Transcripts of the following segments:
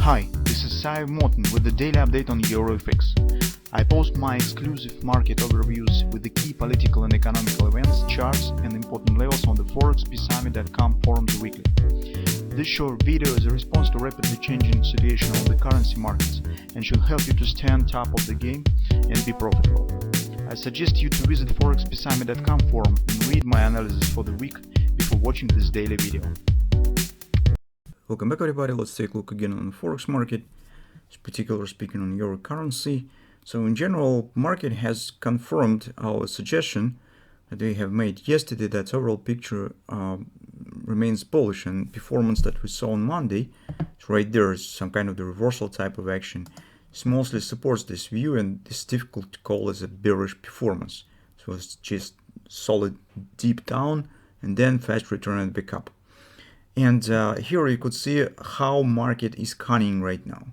Hi, this is Sai Morton with the daily update on EuroFX. I post my exclusive market overviews with the key political and economical events, charts and important levels on the forexbsummit.com forums weekly. This short video is a response to rapidly changing situation on the currency markets and should help you to stay on top of the game and be profitable. I suggest you to visit forexbsummit.com forum and read my analysis for the week before watching this daily video. Welcome back everybody. Let's take a look again on the forex market, particularly speaking on euro currency. So in general, market has confirmed our suggestion that we have made yesterday, that overall picture remains bullish, and performance that we saw on Monday, right there is some kind of the reversal type of action. This mostly supports this view, and it's difficult to call as a bearish performance. So it's just solid deep down and then fast return back up. And here you could see how market is cunning right now.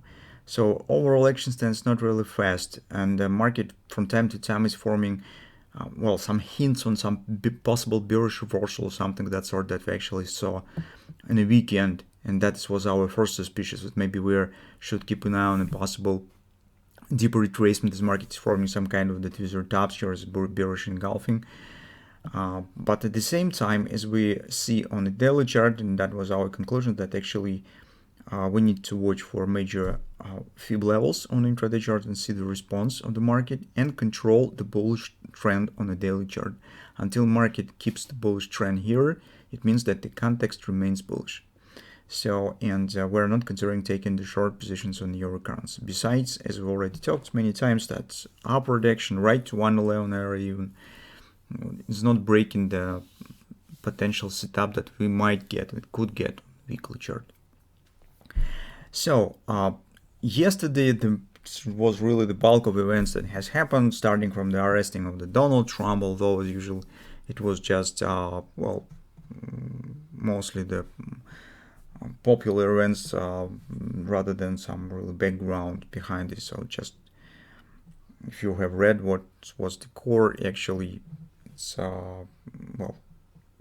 So overall action stance not really fast, and the market from time to time is forming some hints on some possible bearish reversal or something that sort that we actually saw in the weekend, and that was our first suspicion that maybe we should keep an eye on a possible deeper retracement. This market is forming some kind of the Twizzler tops here as bearish engulfing. But at the same time, as we see on the daily chart, and that was our conclusion, that actually we need to watch for major fib levels on the intraday chart and see the response of the market and control the bullish trend on the daily chart. Until market keeps the bullish trend here, it means that the context remains bullish. So, and we're not considering taking the short positions on the euro currency. Besides, as we already talked many times, that upward action right to 111 area even is not breaking the potential setup that we might get, it could get on the weekly chart. So yesterday was really the bulk of events that has happened, starting from the arresting of the Donald Trump, although as usual it was just mostly the popular events rather than some real background behind this. So just if you have read what was the core, actually it's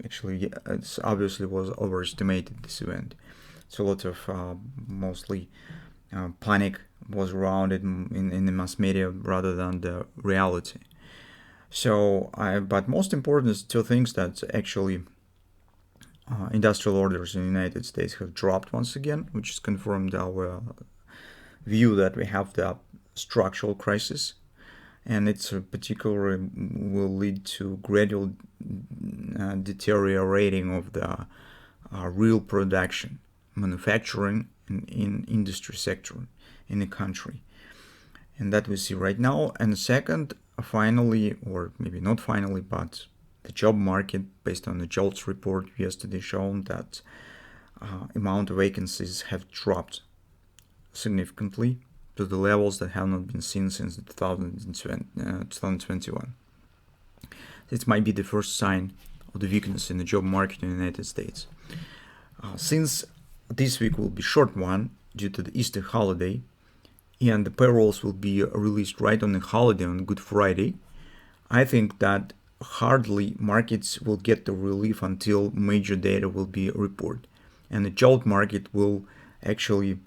it's obviously was overestimated, this event. So a lot of mostly panic was around it in the mass media rather than the reality. So but most important is two things, that actually industrial orders in the United States have dropped once again, which has confirmed our view that we have the structural crisis, and it's particularly will lead to gradual deteriorating of the real production, manufacturing in industry sector in the country, and that we see right now. And second, finally, or maybe not finally, but the job market, based on the JOLTS report yesterday, shown that amount of vacancies have dropped significantly to the levels that have not been seen since 2021. This might be the first sign of the weakness in the job market in the United States. Since this week will be short one due to the Easter holiday, and the payrolls will be released right on the holiday on Good Friday, I think that hardly markets will get the relief until major data will be reported, and the jolt market will actually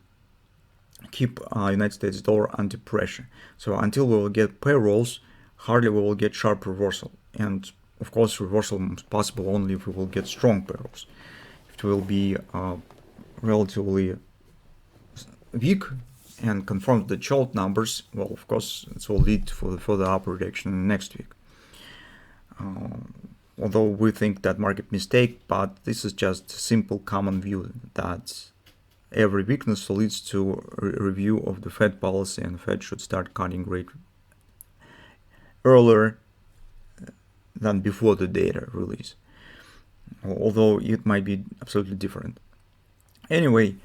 keep United States dollar under pressure. So until we will get payrolls, hardly we will get sharp reversal, and of course reversal is possible only if we will get strong payrolls. If it will be relatively weak and confirm the jolt numbers, well, of course it will lead for the further upward action next week. Although we think that market mistake, but this is just a simple common view that every weakness leads to a review of the Fed policy, and the Fed should start cutting rate earlier than before the data release, although it might be absolutely different. Anyway,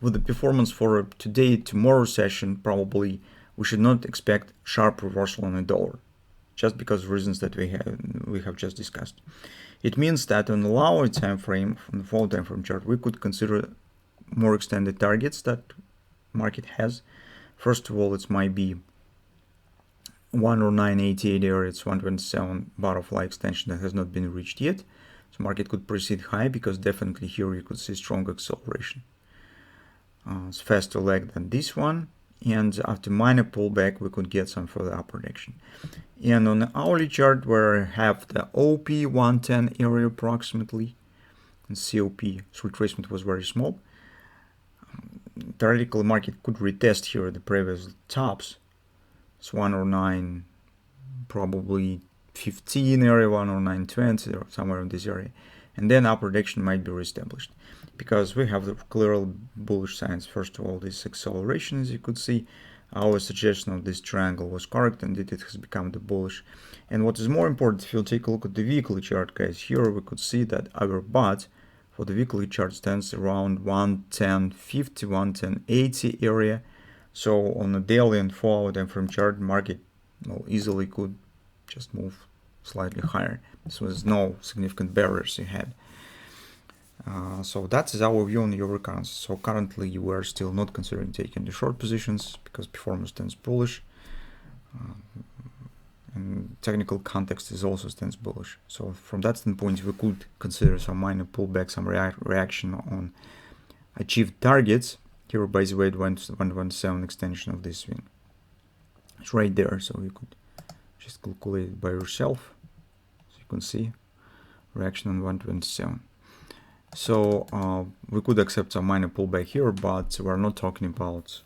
with the performance for today, tomorrow's session, probably we should not expect sharp reversal on the dollar, just because of reasons that we have just discussed. It means that on the lower time frame, from the fall time frame chart, we could consider more extended targets that market has. First of all, it might be 109.88 area, it's 127 butterfly extension that has not been reached yet. So market could proceed high, because definitely here you could see strong acceleration. faster leg than this one, and after minor pullback we could get some further upward action. And on the hourly chart, where I have the OP 110 area approximately, and COP, so retracement was very small. Theoretical market could retest here the previous tops. It's 109, probably 15 area, 109.20 or somewhere in this area, and then upward action might be reestablished because we have the clear bullish signs. First of all, this acceleration, as you could see, our suggestion of this triangle was correct, and it has become the bullish. And what is more important, if you take a look at the weekly chart, guys, here we could see that our BOT for the weekly chart stands around 110.50, 110.80 area. So on a daily and 4-hour time frame chart, market easily could just move slightly higher. So there's no significant barriers ahead. So that is our view on euro currency. So currently we are still not considering taking the short positions because performance stands bullish, and technical context is also stands bullish. So from that standpoint, we could consider some minor pullback, some reaction on achieved targets. Here, by the way, 117 extension of this swing. It's right there, so you could just calculate it by yourself. So you can see reaction on 127. So we could accept some minor pullback here, but we're not talking about,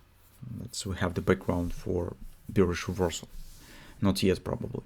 we have the background for bearish reversal. Not yet, probably.